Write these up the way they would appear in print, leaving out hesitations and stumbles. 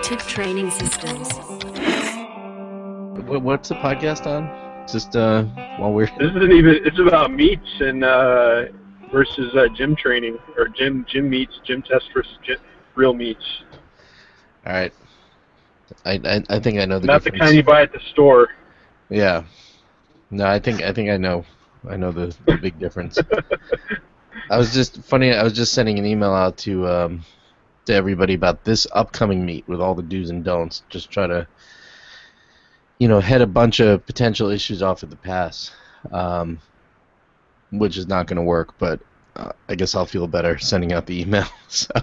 Reactive Training Systems. What's the podcast on? Just while we're This isn't even. It's about meats and versus gym training or gym meats, gym test versus real meats. all right. I think I know the Not difference. the kind you buy at the store. Yeah. No, I think I know. I know the big difference. I was just sending an email out to everybody about this upcoming meet with all the do's and don'ts. Just try to, head a bunch of potential issues off at the pass, which is not going to work. But I guess I'll feel better sending out the email. So,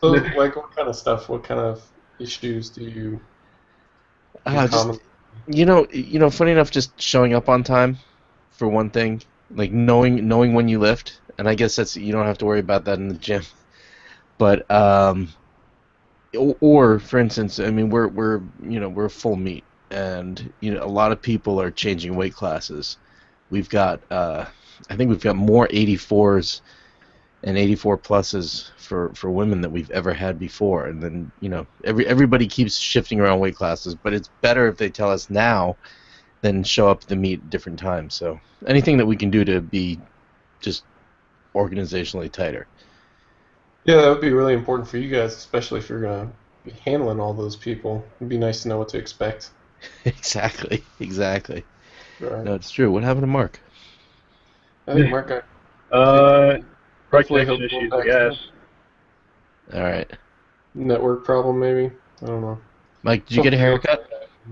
like, what kind of stuff? What kind of issues do you? just funny enough, just showing up on time, for one thing. Like knowing when you lift, and I guess you don't have to worry about that in the gym. But or for instance, I mean, we're a full meet, and a lot of people are changing weight classes. We've got I think we've got more 84s and 84 pluses for women that we've ever had before, and then everybody keeps shifting around weight classes, but it's better if they tell us now than show up at the meet at different times. So anything that we can do to be just organizationally tighter. Yeah, that would be really important for you guys, especially if you're going to be handling all those people. It'd be nice to know what to expect. Exactly. Right. No, it's true. What happened to Mark? I think Mark got... Hopefully connection issues, I guess. All right. Network problem, maybe? I don't know. Mike, did you get a haircut?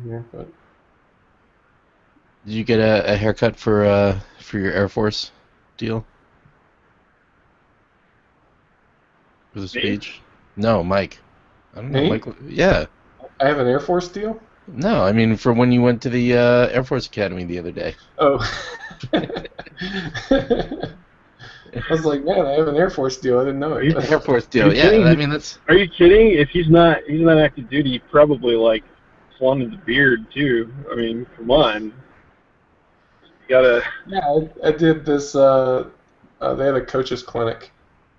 Yeah, but... Did you get a haircut for your Air Force deal? For the speech? No, Mike. I don't know. Me? Mike. Yeah. I have an Air Force deal? No, I mean for when you went to the Air Force Academy the other day. Oh. I was like, man, I have an Air Force deal. I didn't know it. Air Force deal. Yeah, kidding? I mean that's. Are you kidding? If he's not active duty, he probably like flaunted the beard too. I mean, come on. You gotta. Yeah, I did this. They had a coaches clinic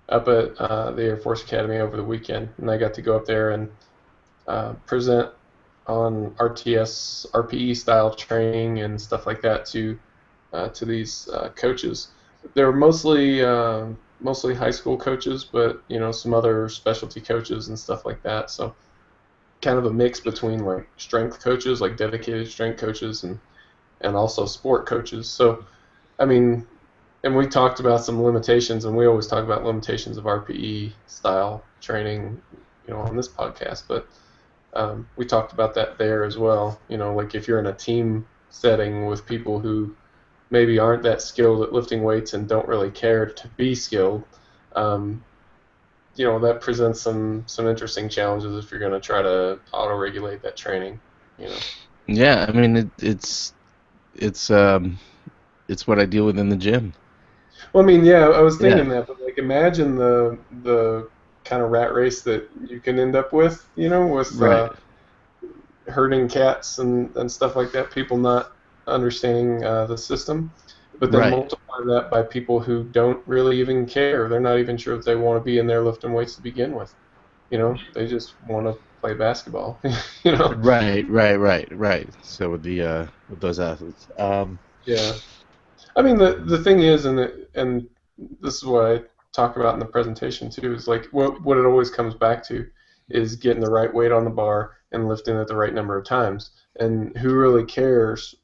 up at the Air Force Academy over the weekend, and I got to go up there and present on RTS, RPE style training and stuff like that to these coaches. They were mostly high school coaches, but some other specialty coaches and stuff like that. So kind of a mix between like strength coaches, like dedicated strength coaches, and also sport coaches. So I mean, and we talked about some limitations, and we always talk about limitations of RPE style training, on this podcast. But we talked about that there as well. Like if you're in a team setting with people who maybe aren't that skilled at lifting weights and don't really care to be skilled, that presents some interesting challenges if you're going to try to auto-regulate that training. Yeah, I mean it's what I deal with in the gym. Well, I mean, yeah, I was thinking that, but like, imagine the kind of rat race that you can end up with, with right. Herding cats and stuff like that. People not understanding the system, but then right. multiply that by people who don't really even care. They're not even sure if they want to be in there lifting weights to begin with. They just want to play basketball. Right. So with those athletes, yeah. I mean, the thing is, and this is what I talk about in the presentation too, is like what it always comes back to is getting the right weight on the bar and lifting it the right number of times. And who really cares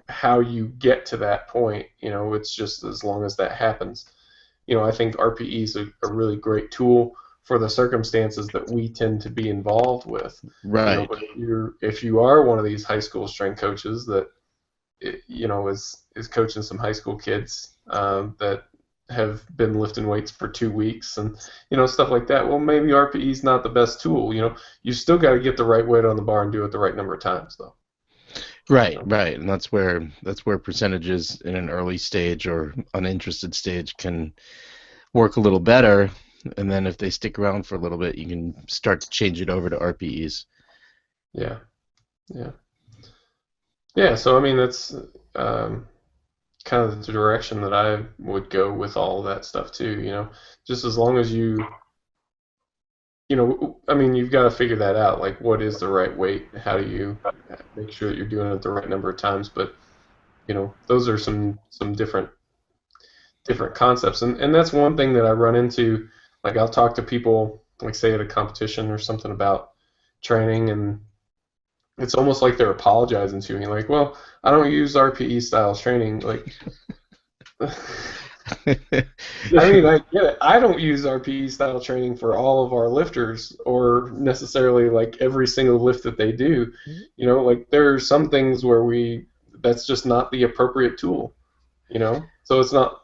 how you get to that point? It's just as long as that happens. I think RPE is a really great tool for the circumstances that we tend to be involved with. Right. But if you are one of these high school strength coaches that is coaching some high school kids that have been lifting weights for 2 weeks and stuff like that. Well, maybe RPE is not the best tool. You still got to get the right weight on the bar and do it the right number of times, though. Right, and that's where percentages in an early stage or uninterested stage can work a little better, and then if they stick around for a little bit, you can start to change it over to RPEs. Yeah. So I mean, that's kind of the direction that I would go with all of that stuff too. Just as long as you you know, I mean, you've got to figure that out. Like, what is the right weight? How do you make sure that you're doing it the right number of times? But you know, those are some different concepts, and that's one thing that I run into. Like, I'll talk to people, like say at a competition or something about training, and it's almost like they're apologizing to me. Like, well, I don't use RPE style training. Like, I mean, I get it. I don't use RPE style training for all of our lifters or necessarily like every single lift that they do. You know, like there are some things where that's just not the appropriate tool, you know? So it's not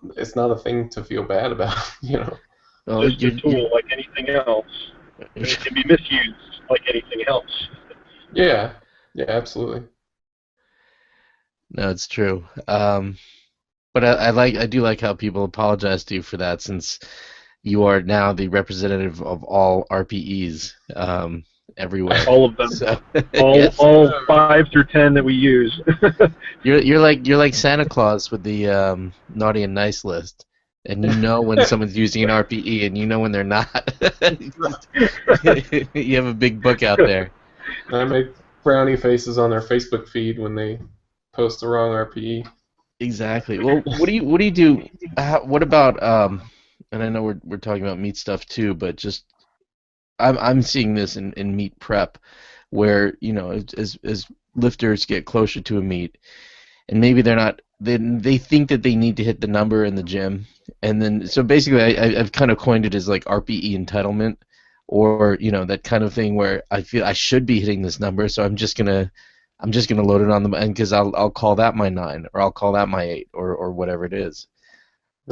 a thing to feel bad about, you know. Well, Just a tool like anything else, and it can be misused like anything else. Yeah. Yeah, absolutely. no, it's true. But I do like how people apologize to you for that, since you are now the representative of all RPEs everywhere. All of them. So All yes, all 5 through 10 that we use. you're like Santa Claus with the naughty and nice list, and you know when someone's using an RPE, and you know when they're not. You have a big book out there. I make brownie faces on their Facebook feed when they post the wrong RPE. Exactly. Well, what do you do? What about and I know we're talking about meat stuff too, but just I'm seeing this in meat prep, where as lifters get closer to a meet, and maybe they're not they think that they need to hit the number in the gym, and then so basically I've kind of coined it as like RPE entitlement, or that kind of thing where I feel I should be hitting this number, so I'm just gonna load it on the end because I'll call that my 9, or I'll call that my 8, or whatever it is.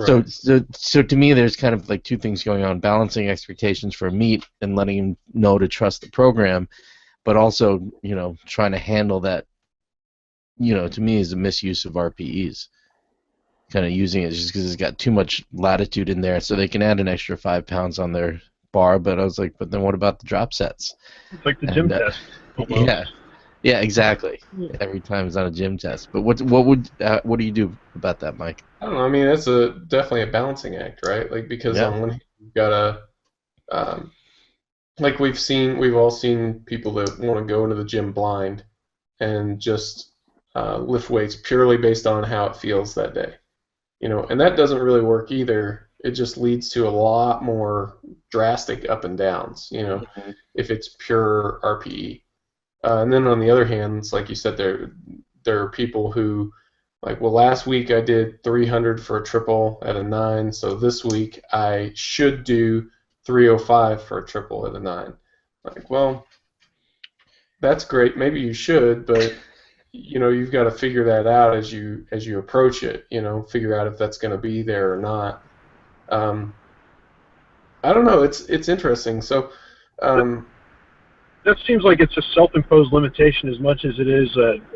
So, Right. so to me, there's kind of like two things going on: balancing expectations for meat and letting him know to trust the program, but also, trying to handle that. To me, is a misuse of RPEs. Kind of using it just because it's got too much latitude in there, so they can add an extra 5 pounds on their bar. But I was like, but then what about the drop sets? It's like the gym And test, almost. yeah, yeah, exactly. Every time it's on a gym test. But what do you do about that, Mike? I don't know. I mean, that's definitely a balancing act, right? Like, because Yeah. on one hand, you've got like we've all seen people that want to go into the gym blind and just lift weights purely based on how it feels that day, and that doesn't really work either. It just leads to a lot more drastic up and downs, Mhm. if it's pure RPE. And then on the other hand, it's like you said, there are people who, like, well, last week I did 300 for a triple at a 9, so this week I should do 305 for a triple at a 9. Like, well, that's great. Maybe you should, but you've got to figure that out as you approach it. Figure out if that's going to be there or not. Um, I don't know. It's interesting. So, That, um, that seems like it's a self-imposed limitation as much as it is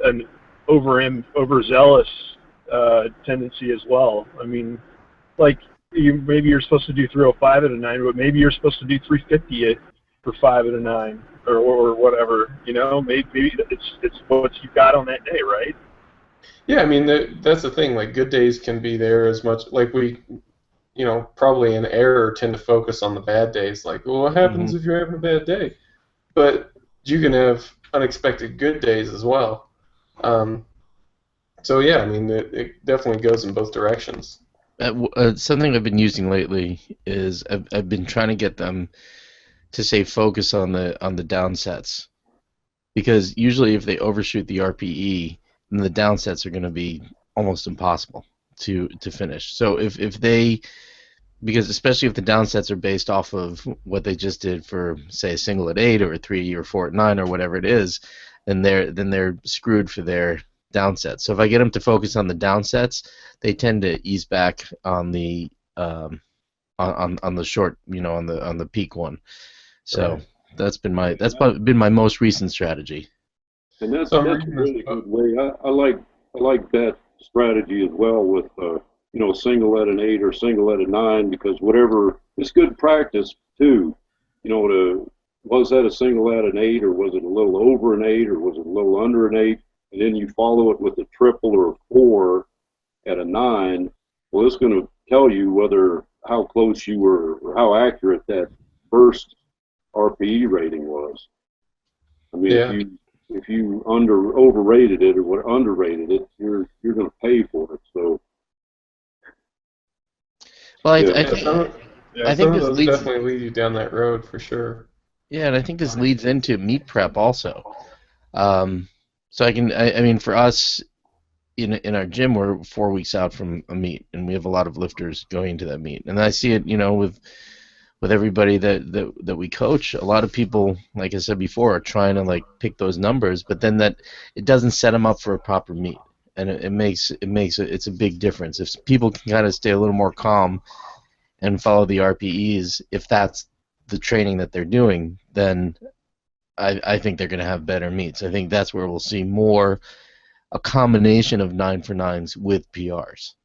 an overzealous tendency as well. I mean, like maybe you're supposed to do 305 at a 9, but maybe you're supposed to do 350 for 5 at a 9, or whatever. Maybe it's what you got on that day, right? yeah, I mean that's the thing. Like, good days can be there as much. Like, we, probably in error tend to focus on the bad days. Like, well, what Mhm. happens if you're having a bad day? But you can have unexpected good days as well. Um, so yeah, I mean it definitely goes in both directions. Something I've been using lately is I've been trying to get them to say focus on the downsets, because usually if they overshoot the RPE, then the downsets are going to be almost impossible to finish. So if they, because especially if the downsets are based off of what they just did for, say, a single at 8 or a 3 or 4 at 9 or whatever it is, then they're screwed for their downsets. So if I get them to focus on the downsets, they tend to ease back on the on the short, on the peak one. So Right. that's been my most recent strategy. And So I'm that's a reading this really book. good way. I like that strategy as well with single at an 8 or single at a 9, because whatever, it's good practice too. Was that a single at an 8, or was it a little over an 8, or was it a little under an 8, and then you follow it with a triple or a 4 at a 9. Well, it's going to tell you whether how close you were or how accurate that first RPE rating was. I mean, Yeah. if you overrated it or underrated it, you're going to pay for it. So Well, yeah, Yeah, I some think of this those leads, definitely lead you down that road for sure. yeah, and I think this leads into meet prep also. Um, so I mean, for us in our gym, we're 4 weeks out from a meet, and we have a lot of lifters going to that meet, and I see it, with everybody that we coach. A lot of people, like I said before, are trying to like pick those numbers, but then that it doesn't set them up for a proper meet, and it's a big difference. If people can kind of stay a little more calm and follow the RPEs, if that's the training that they're doing, then I think they're going to have better meets. I think that's where we'll see more a combination of 9 for 9s with PRs.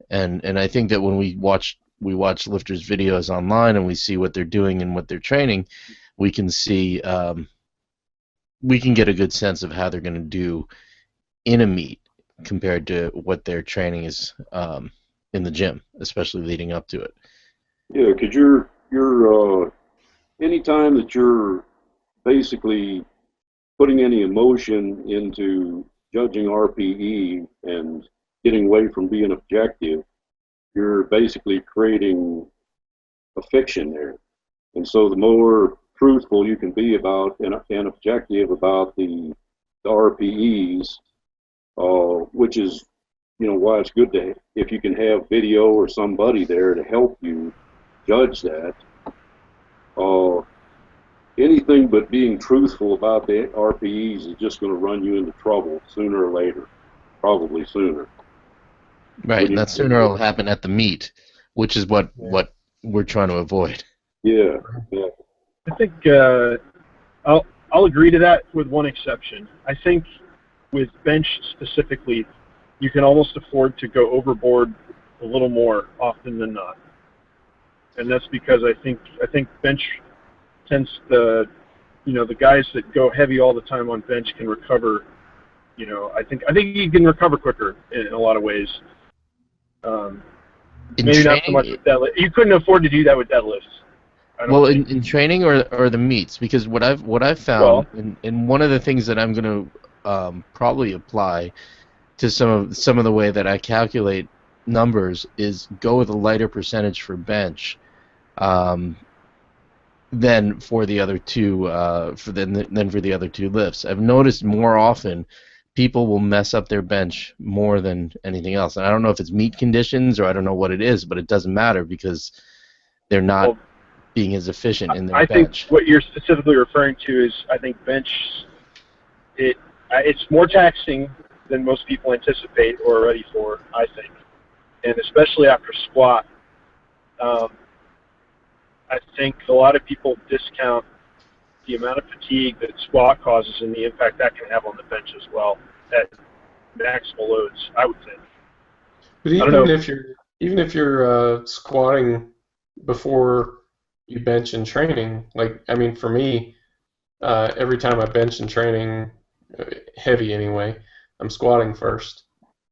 And I think that when we watch lifters videos online and we see what they're doing and what they're training, we can see we can get a good sense of how they're going to do in a meet compared to what their training is in the gym, especially leading up to it. yeah, because you're anytime that you're basically putting any emotion into judging RPE and getting away from being objective, you're basically creating a fiction there. And so the more truthful you can be about and objective about the RPEs, which is why it's good to if you can have video or somebody there to help you judge that. Uh, Anything but being truthful about the RPEs is just going to run you into trouble sooner or later, probably sooner. Right, When and you, that sooner will happen at the meet, which is what we're trying to avoid. yeah, yeah, I think I'll agree to that with one exception. I think with bench specifically, you can almost afford to go overboard a little more often than not, and that's because I think bench tends to, the guys that go heavy all the time on bench can recover. I think you can recover quicker in a lot of ways. In Maybe not so much training, with deadlift. You couldn't afford to do that with deadlifts. I don't well, think. in training or the meets, because what I've found, Well, and one of the things that I'm going to probably apply to some of the way that I calculate numbers is go with a lighter percentage for bench than for the other two than for the other two lifts. I've noticed more often people will mess up their bench more than anything else, and I don't know if it's meet conditions or I don't know what it is, but it doesn't matter because they're not being as efficient in their I think bench. what you're specifically referring to is I think bench. It's more taxing than most people anticipate or are ready for, I think, and especially after squat. I think a lot of people discount the amount of fatigue that squat causes and the impact that can have on the bench as well at maximal loads, I would think. But I don't know. even if you're squatting before you bench in training, like I mean, for me, every time I bench in training, heavy anyway, I'm squatting first,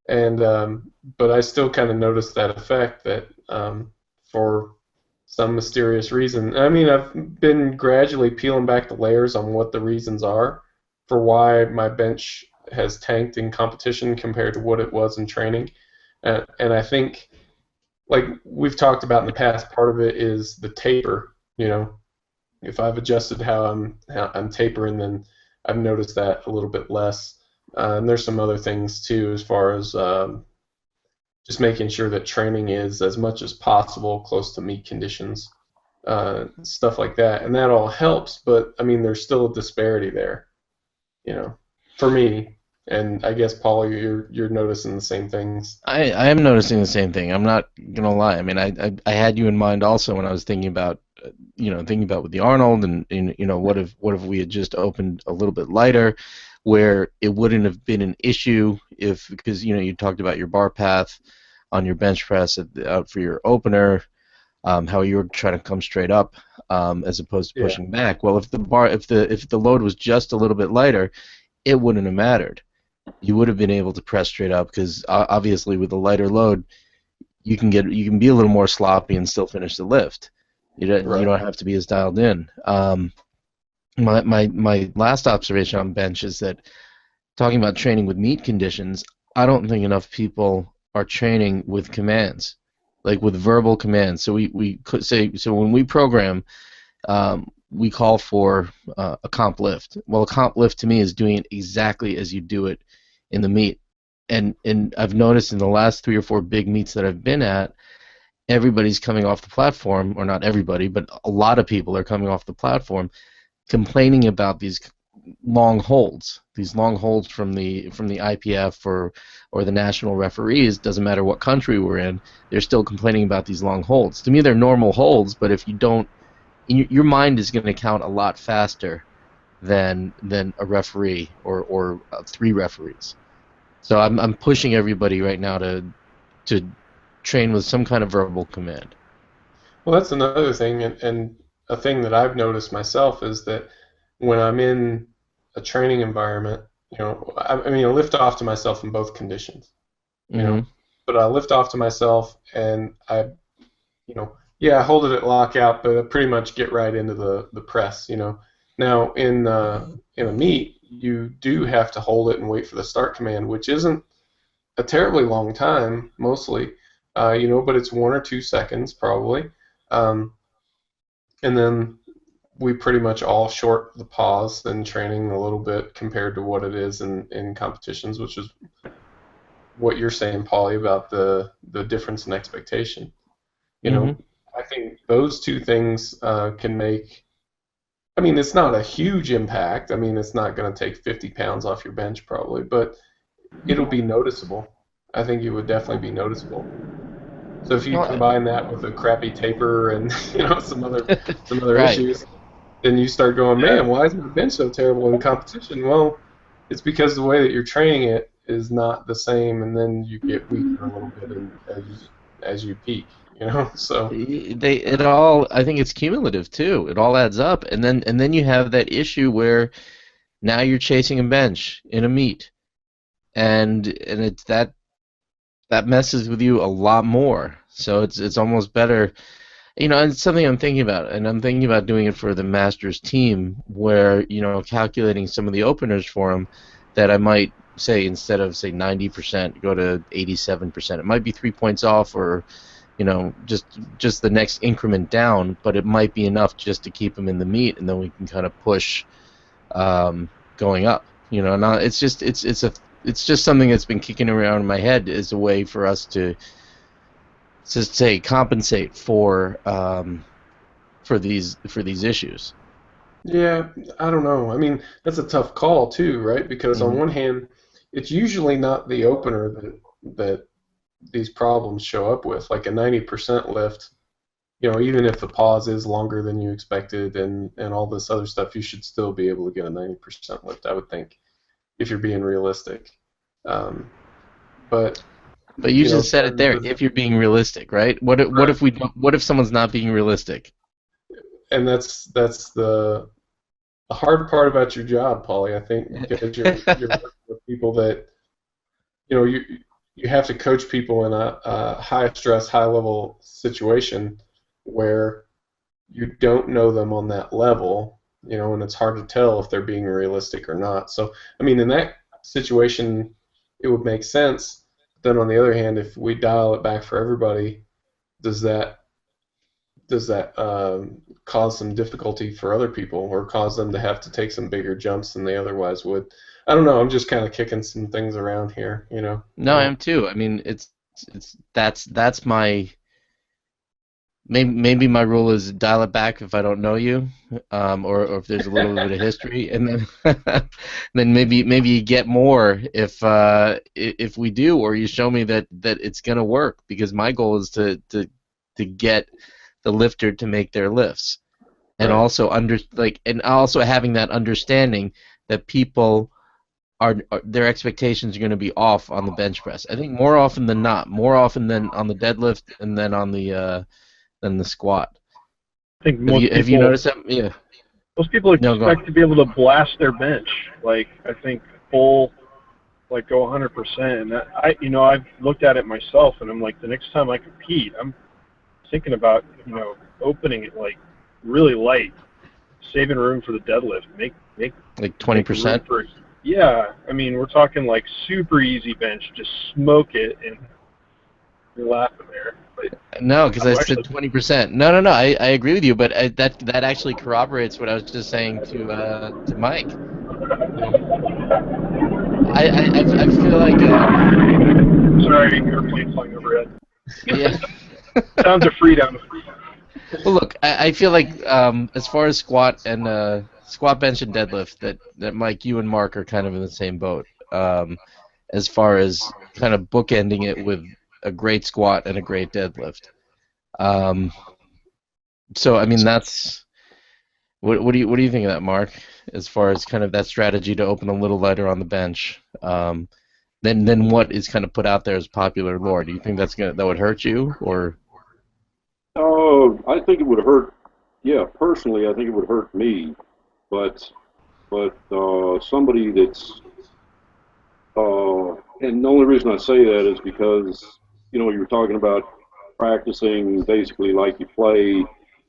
and but I still kind of notice that effect that for some mysterious reason. I mean, I've been gradually peeling back the layers on what the reasons are for why my bench has tanked in competition compared to what it was in training. And I think, like we've talked about in the past, part of it is the taper. If I've adjusted how I'm tapering, then I've noticed that a little bit less. And there's some other things too, as far as just making sure that training is as much as possible close to meet conditions, stuff like that, and that all helps. But I mean, there's still a disparity there, for me. And I guess Paul, you're noticing the same things. I am noticing the same thing. I'm not gonna lie. I mean, I had you in mind also when I was thinking about with the Arnold and what if we had just opened a little bit lighter, where it wouldn't have been an issue because you talked about your bar path on your bench press for your opener, how you were trying to come straight up as opposed to pushing back. Well, if the load was just a little bit lighter, it wouldn't have mattered. You would have been able to press straight up because obviously with a lighter load, you can be a little more sloppy and still finish the lift. You don't have to be as dialed in. My last observation on bench is that, talking about training with meat conditions, I don't think enough people are training with commands, like with verbal commands. So we could say, so when we program, we call for a comp lift. Well, a comp lift to me is doing it exactly as you do it in the meet. And I've noticed in the last 3 or 4 big meets that I've been at, everybody's coming off the platform, or not everybody, but a lot of people are coming off the platform complaining about these long holds from the IPF or the national referees. Doesn't matter what country we're in, they're still complaining about these long holds. To me, they're normal holds, but if you don't, your mind is going to count a lot faster than a referee or 3 referees. So I'm pushing everybody right now to train with some kind of verbal command. Well, that's another thing, and a thing that I've noticed myself is that when I'm in a training environment, I mean, I lift off to myself in both conditions, but I lift off to myself and I hold it at lockout, but I pretty much get right into the press, Now, in a meet, you do have to hold it and wait for the start command, which isn't a terribly long time, mostly, but it's 1 or 2 seconds probably. And then we pretty much all short the pause in training a little bit compared to what it is in competitions, which is what you're saying, Paulie, about the difference in expectation. I think those 2 things can make, I mean, it's not a huge impact. I mean, it's not going to take 50 pounds off your bench probably, but it'll be noticeable. I think it would definitely be noticeable. So if you combine that with a crappy taper and some other Right. issues, then you start going, man, why is my bench so terrible in competition? Well, it's because the way that you're training it is not the same, and then you get weaker a little bit as you peak. So it all, I think it's cumulative too. It all adds up, and then you have that issue where now you're chasing a bench in a meet, and it's that messes with you a lot more. So it's almost better, and it's something I'm thinking about, and I'm thinking about doing it for the Masters team, where calculating some of the openers for them, that I might say, instead of say 90%, go to 87%. It might be 3 points off, or just the next increment down, but it might be enough just to keep them in the meet, and then we can kind of push going up. Now it's just something that's been kicking around in my head as a way for us to say compensate for these issues. yeah, I don't know. I mean, that's a tough call too, right? Because on one hand, it's usually not the opener that these problems show up with, like a 90% lift. Even if the pause is longer than you expected and all this other stuff, you should still be able to get a 90% lift, I would think, if you're being realistic. But you just said it there. If you're being realistic, right? What if someone's not being realistic? And that's the hard part about your job, Paulie, I think, because you're working with people that you have to coach people in a high stress, high level situation where you don't know them on that level, and it's hard to tell if they're being realistic or not. So, I mean, in that situation, it would make sense. Then on the other hand, if we dial it back for everybody, does that cause some difficulty for other people, or cause them to have to take some bigger jumps than they otherwise would? I don't know. I'm just kind of kicking some things around here, No, I am too. I mean, that's my maybe my rule is dial it back if I don't know you, or if there's a little bit of history, and then maybe you get more if we do, or you show me that it's gonna work, because my goal is to get the lifter to make their lifts, and also also having that understanding that people their expectations are going to be off on the bench press. I think more often than not, more often than on the deadlift and then on the squat. I think most have you noticed that? Yeah. Most people expect to be able to blast their bench. Like, I think full, like, go 100%. And I've looked at it myself, and I'm like, the next time I compete, I'm thinking about opening it like really light, saving room for the deadlift. Make Like room 20%? for, yeah. I mean, we're talking like super easy bench, just smoke it, and you're laughing there. But No, because I I'm said actually 20%. No. I agree with you, but that actually corroborates what I was just saying to Mike. You know, I feel like sorry, airplane flying overhead. yeah. Sounds of freedom. Well, look, I feel like as far as squat, bench, and deadlift, that Mike, you and Mark are kind of in the same boat. As far as kind of bookending it with a great squat and a great deadlift. So I mean that's what do you think of that, Mark? As far as kind of that strategy to open a little lighter on the bench, then what is kind of put out there as popular lore? Do you think that would hurt you or? I think it would hurt. Yeah, personally, I think it would hurt me. But somebody that's and the only reason I say that is because you were talking about practicing basically like you play,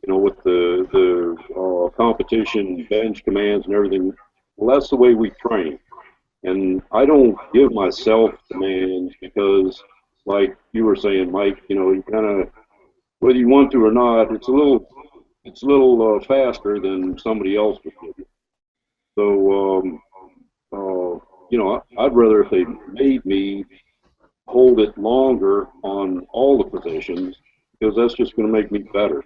with the competition bench commands and everything. Well, that's the way we train, and I don't give myself commands because, like you were saying, Mike, you kind of whether you want to or not, it's a little faster than somebody else would give you. So, I'd rather if they made me hold it longer on all the positions because that's just going to make me better.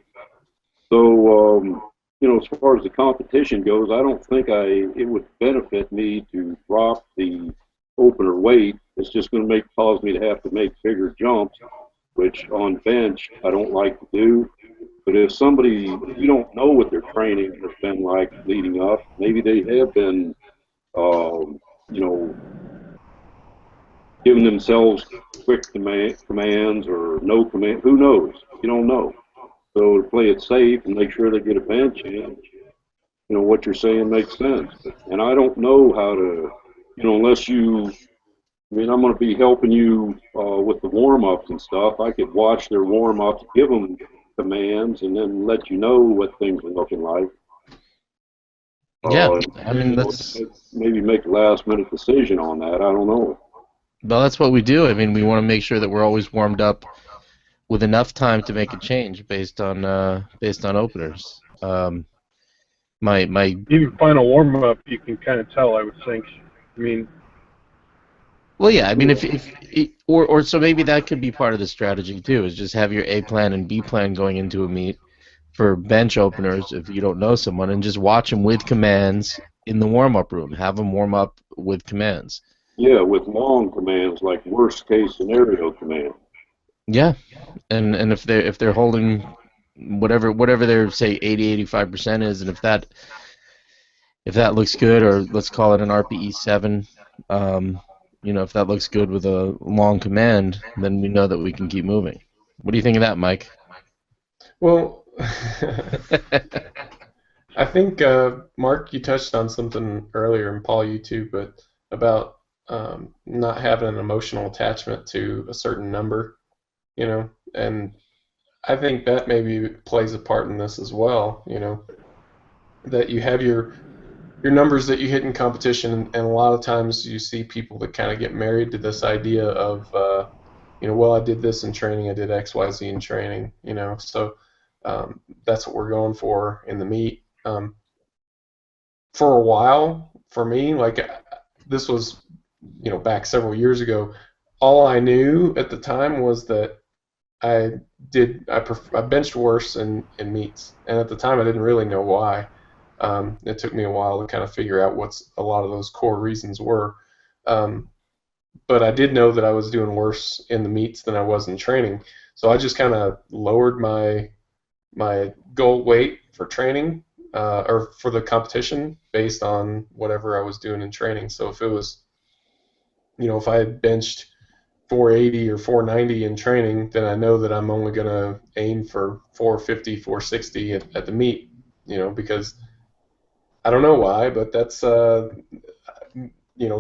So, as far as the competition goes, I don't think it would benefit me to drop the opener weight. It's just going to cause me to have to make bigger jumps, which on bench I don't like to do. But if you don't know what their training has been like leading up, maybe they have been, um, you know, giving themselves quick commands or no command. Who knows? You don't know. So to play it safe and make sure they get a bench in, what you're saying makes sense. And I don't know how to, unless I'm going to be helping you with the warm-ups and stuff. I could watch their warm-ups, give them commands, and then let you know what things are looking like. Yeah, I mean Maybe make a last-minute decision on that. I don't know. well, that's what we do. I mean, we want to make sure that we're always warmed up with enough time to make a change based on openers. My Even final warm up, you can kind of tell. I would think. I mean, well, yeah. I mean, or so maybe that could be part of the strategy too. Is just have your A plan and B plan going into a meet for bench openers if you don't know someone, and just watch them with commands in the warm up room. Have them warm up with commands. Yeah, with long commands like worst case scenario command. Yeah, and if they're holding whatever their say 80-85% is, and if that looks good, or let's call it an RPE 7, if that looks good with a long command, then we know that we can keep moving. What do you think of that, Mike? Well, I think Mark, you touched on something earlier, and Paul, you too, but about not having an emotional attachment to a certain number, and I think that maybe plays a part in this as well, that you have your numbers that you hit in competition, and a lot of times you see people that kind of get married to this idea of, well, I did this in training, I did X, Y, Z in training, so that's what we're going for in the meet. For a while, for me, like this was, back several years ago, all I knew at the time was that I benched worse in meets, and at the time I didn't really know why. It took me a while to kind of figure out what a lot of those core reasons were. But I did know that I was doing worse in the meets than I was in training. So I just kind of lowered my goal weight for training or for the competition based on whatever I was doing in training. So if it was, if I had benched 480 or 490 in training, then I know that I'm only going to aim for 450, 460 at the meet, because I don't know why, but that's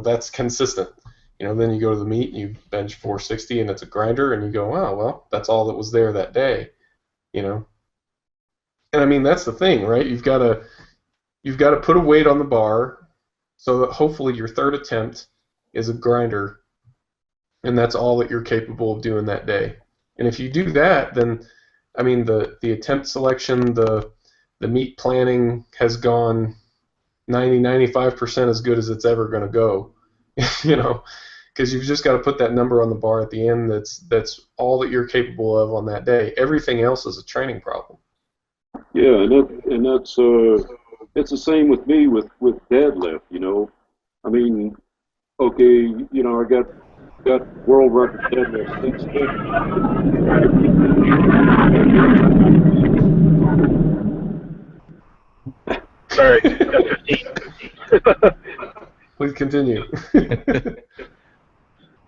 that's consistent. Then you go to the meet and you bench 460 and it's a grinder and you go, wow, well, that's all that was there that day, And I mean, that's the thing, right? You've got to put a weight on the bar so that hopefully your third attempt is a grinder, and that's all that you're capable of doing that day. And if you do that, then I mean the attempt selection, the meat planning has gone 95% as good as it's ever going to go. You know, because you've just got to put that number on the bar at the end. That's all that you're capable of on that day. Everything else is a training problem. Yeah, and that's it's the same with me with deadlift. You know, I mean, okay, you know, I got world record deadlift 650. Sorry, got 15. Please continue.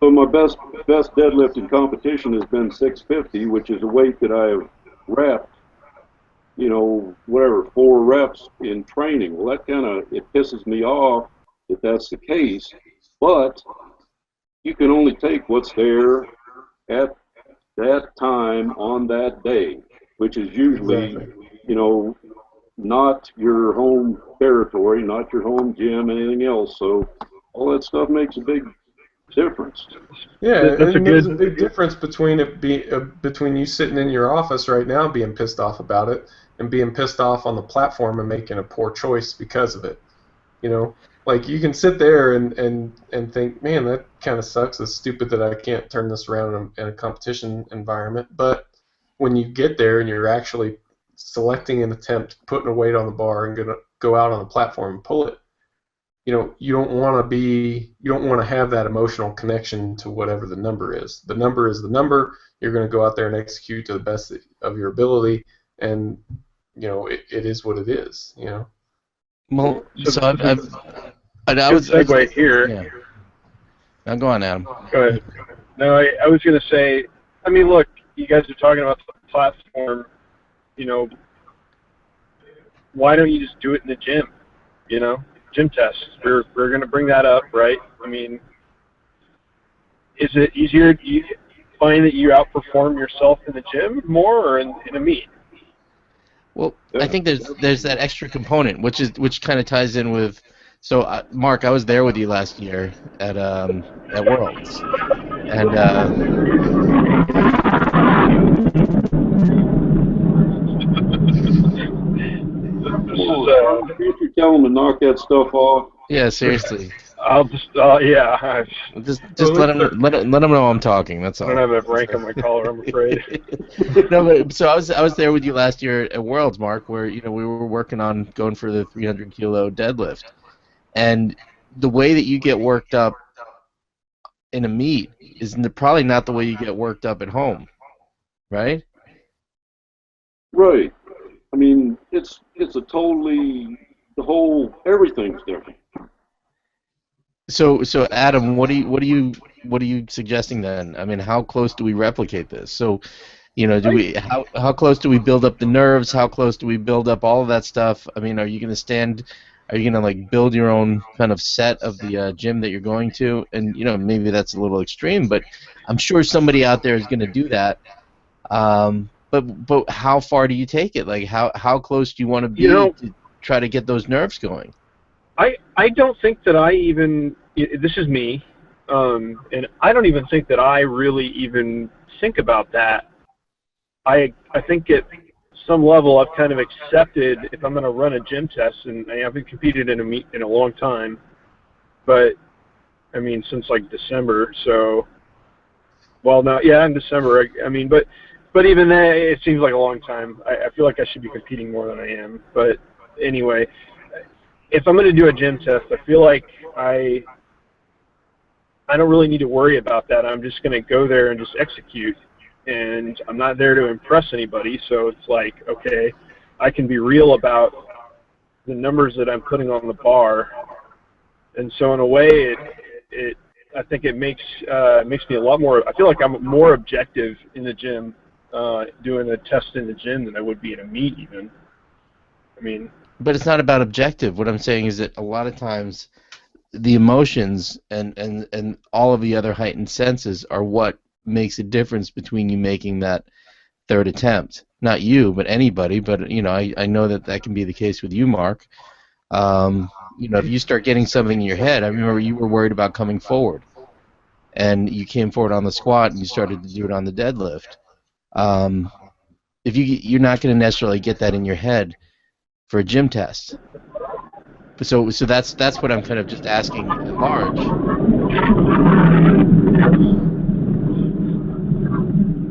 So my best deadlift in competition has been 650, which is a weight that I've repped, you know, whatever, 4 reps in training. Well, that kind of, it pisses me off if that's the case, but you can only take what's there at that time on that day, which is usually, Exactly. you know, not your home territory, not your home gym, anything else. So all that stuff makes a big difference. Yeah, That's a and there's a good. big difference between between you sitting in your office right now being pissed off about it and being pissed off on the platform and making a poor choice because of it. You know, like you can sit there and think, man, that kind of sucks. It's stupid that I can't turn this around in a competition environment. But when you get there and you're actually selecting an attempt, putting a weight on the bar, and gonna go out on the platform and pull it, you know, you don't want to have that emotional connection to whatever the number is. The number is the number. You're going to go out there and execute to the best of your ability, and you know, it is what it is. You know. Well, So so good I was segue here. yeah. Now go on, Adam. Go ahead. No, I was going to say, I mean, look, you guys are talking about the platform. You know, why don't you just do it in the gym? You know, gym tests. We're going to bring that up, right? I mean, is it easier? Do you find that you outperform yourself in the gym more or in a meet? Well, I think there's that extra component, which kind of ties in with. So, Mark, I was there with you last year at Worlds, and This is, Can't you tell them to knock that stuff off? yeah, seriously, I'll just, yeah. just let them know I'm talking. That's I all. don't have a rank on my collar, I'm afraid. No, but so I was there with you last year at Worlds, Mark, where you know we were working on going for the 300 kilo deadlift, and the way that you get worked up in a meet is probably not the way you get worked up at home, right? Right. I mean, it's a totally, everything's different. So Adam, what are you suggesting then? I mean, how close do we replicate this? So, you know, how close do we build up the nerves? How close do we build up all of that stuff? I mean, are you gonna like build your own kind of set of the gym that you're going to? And you know, maybe that's a little extreme, but I'm sure somebody out there is gonna do that. But how far do you take it? Like how close do you want to be to try to get those nerves going? I don't think that I even, this is me, and I don't even think that I really even think about that. I think at some level I've kind of accepted if I'm going to run a gym test, and I haven't competed in a meet in a long time, but I mean since like December, so, well no, yeah, in December, I mean, but even then it seems like a long time. I feel like I should be competing more than I am, but anyway, if I'm going to do a gym test, I feel like I don't really need to worry about that. I'm just going to go there and just execute, and I'm not there to impress anybody. So it's like, okay, I can be real about the numbers that I'm putting on the bar, and so in a way, I think it makes me a lot more. I feel like I'm more objective in the gym, doing a test in the gym than I would be in a meet even. I mean. But it's not about objective. What I'm saying is that a lot of times the emotions and all of the other heightened senses are what makes a difference between you making that third attempt. Not you, but anybody. But you know, I know that can be the case with you, Mark. You know, if you start getting something in your head, I remember you were worried about coming forward, and you came forward on the squat and you started to do it on the deadlift. If you're not going to necessarily get that in your head for a gym test. So that's what I'm kind of just asking at large.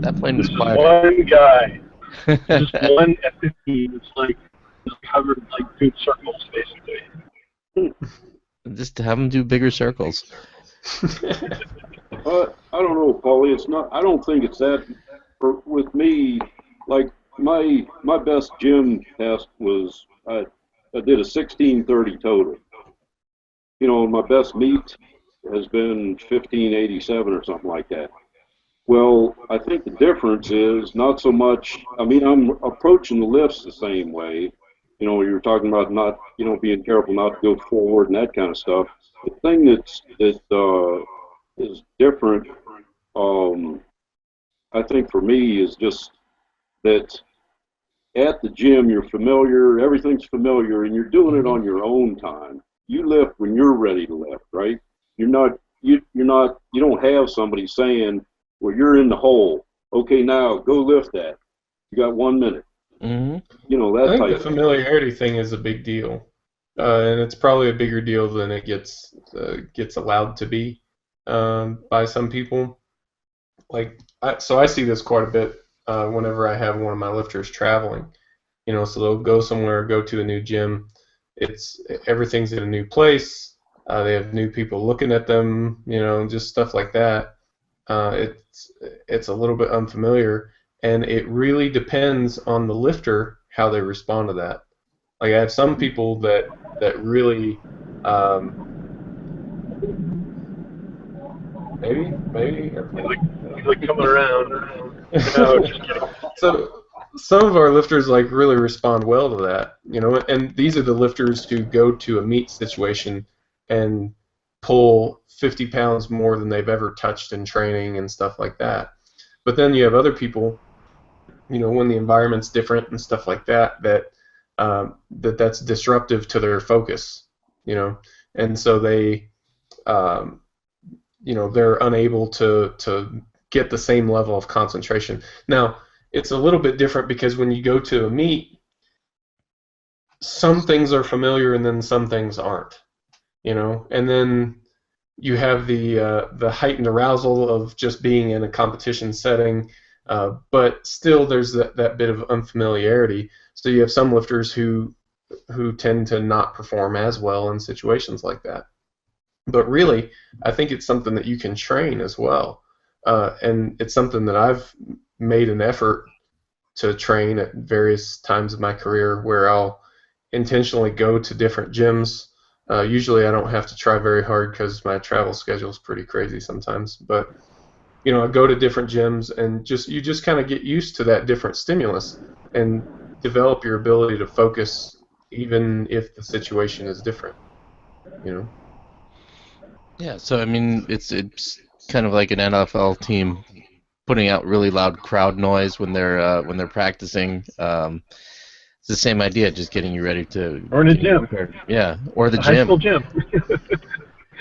That plane was quiet. One guy, just one F-15 that's like just covered like 2 circles basically. Just to have them do bigger circles. I don't know, Paulie. It's not. I don't think it's that. With me, like my best gym test was I did a 1630 total. You know, my best meet has been 1587 or something like that. Well, I think the difference is not so much. I mean, I'm approaching the lifts the same way. You know, you're talking about not, you know, being careful not to go forward and that kind of stuff. The thing that is different, I think for me, is just that at the gym you're familiar, everything's familiar, and you're doing it on your own time. You lift when you're ready to lift, right? You're not you don't have somebody saying, well, you're in the hole. Okay, now go lift that. You got 1 minute. Mm-hmm. You know, that I think type the familiarity thing is a big deal, and it's probably a bigger deal than it gets allowed to be by some people. Like, so I see this quite a bit whenever I have one of my lifters traveling. You know, so they'll go somewhere, go to a new gym. Everything's in a new place. They have new people looking at them. You know, just stuff like that. It's a little bit unfamiliar, and it really depends on the lifter how they respond to that. Like, I have some people that really maybe He's like coming around. No, just kidding. So some of our lifters like really respond well to that, you know, and these are the lifters who go to a meet situation and pull 50 pounds more than they've ever touched in training and stuff like that. But then you have other people, you know, when the environment's different and stuff like that, that's disruptive to their focus, you know, and so they, you know, they're unable to get the same level of concentration. Now, it's a little bit different because when you go to a meet, some things are familiar and then some things aren't, you know, and then you have the heightened arousal of just being in a competition setting, but still there's that bit of unfamiliarity. So you have some lifters who tend to not perform as well in situations like that. But really, I think it's something that you can train as well, and it's something that I've made an effort to train at various times of my career, where I'll intentionally go to different gyms. Usually, I don't have to try very hard because my travel schedule is pretty crazy sometimes. But you know, I go to different gyms, and you just kind of get used to that different stimulus and develop your ability to focus, even if the situation is different. You know. Yeah, so I mean, it's kind of like an NFL team putting out really loud crowd noise when they're practicing. It's the same idea, just getting you ready to. Or in a gym. Prepared. Yeah, or the a gym. High school gym.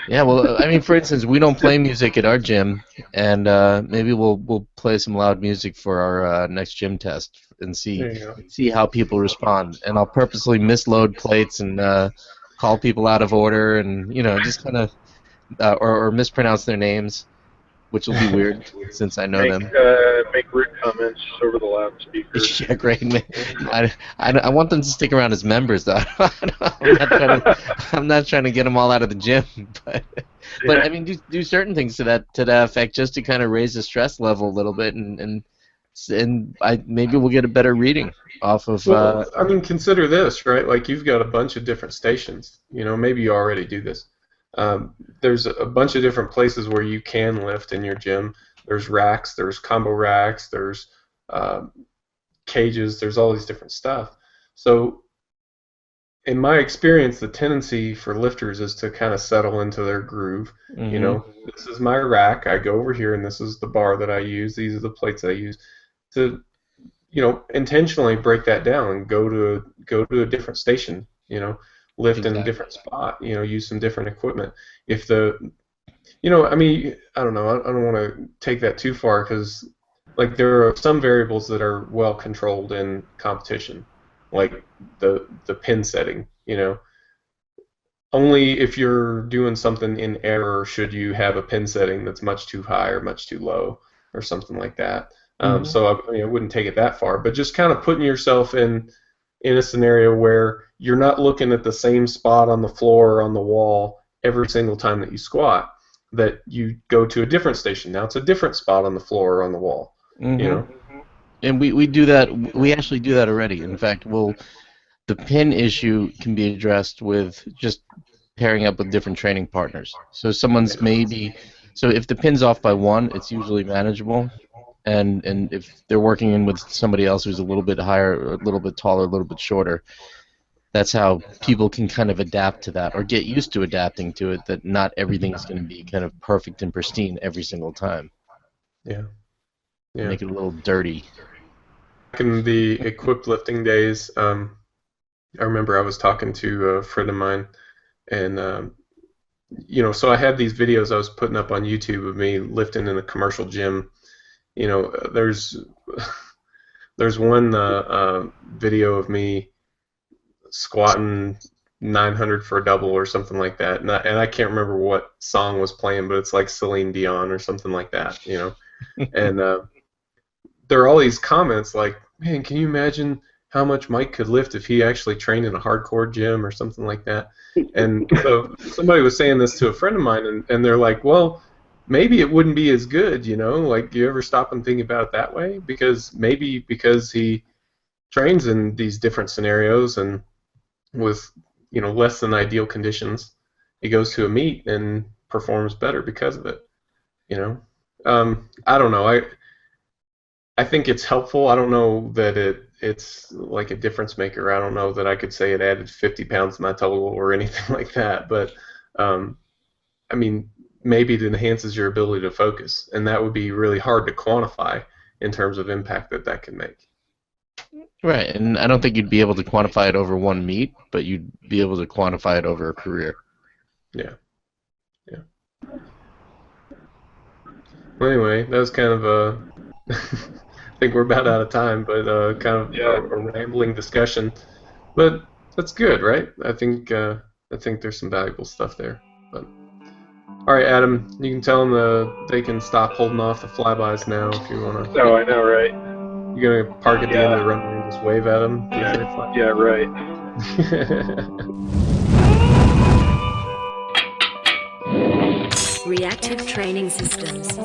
Yeah, well, I mean, for instance, we don't play music at our gym, and maybe we'll play some loud music for our next gym test and see how people respond. And I'll purposely misload plates and call people out of order, and you know, just kind of or mispronounce their names, which will be weird since I know them. Make rude comments over the loudspeaker. Yeah, great. I want them to stick around as members, though. I'm not trying to get them all out of the gym, but I mean, do certain things to that effect just to kind of raise the stress level a little bit, and maybe we'll get a better reading off of. Well, I mean, consider this, right? Like, you've got a bunch of different stations. You know, maybe you already do this. There's a bunch of different places where you can lift in your gym. There's racks, there's combo racks, there's cages, there's all these different stuff. So in my experience, the tendency for lifters is to kind of settle into their groove. Mm-hmm. You know, this is my rack, I go over here, and this is the bar that I use, these are the plates I use. To intentionally break that down and go to a different station, lift in a Exactly. different spot, use some different equipment. If I mean, I don't know, I don't want to take that too far, because like there are some variables that are well controlled in competition, like the pin setting, only if you're doing something in error should you have a pin setting that's much too high or much too low or something like that. So I wouldn't take it that far, but just kind of putting yourself in a scenario where you're not looking at the same spot on the floor or on the wall every single time that you squat, that you go to a different station. Now it's a different spot on the floor or on the wall. And we do that. We actually do that already. In fact, the pin issue can be addressed with just pairing up with different training partners. So so if the pin's off by 1, it's usually manageable. And if they're working in with somebody else who's a little bit higher, a little bit taller, a little bit shorter, that's how people can kind of adapt to that, or get used to adapting to it, that not everything is going to be kind of perfect and pristine every single time. Yeah. Make it a little dirty. Back in the equipped lifting days, I remember I was talking to a friend of mine, and so I had these videos I was putting up on YouTube of me lifting in a commercial gym. There's one video of me squatting 900 for a double or something like that, and I can't remember what song was playing, but it's like Celine Dion or something like that, and there are all these comments like, man, can you imagine how much Mike could lift if he actually trained in a hardcore gym or something like that? And so somebody was saying this to a friend of mine, and they're like, well, maybe it wouldn't be as good, like, do you ever stop and think about it that way? Because he trains in these different scenarios and with less than ideal conditions, he goes to a meet and performs better because of it. I don't know. I think it's helpful. I don't know that it's like a difference maker. I don't know that I could say it added 50 pounds to my total or anything like that. But I mean, maybe it enhances your ability to focus, and that would be really hard to quantify in terms of impact that can make. Right, and I don't think you'd be able to quantify it over one meet, but you'd be able to quantify it over a career. Yeah. Well, anyway, that was kind of a I think we're about out of time, but kind of a rambling discussion. But that's good, right? I think there's some valuable stuff there. But all right, Adam, you can tell them they can stop holding off the flybys now if you want to. Oh, I know, right? You're gonna park at the end of the runway and just wave at them. Yeah, right. Reactive Training Systems.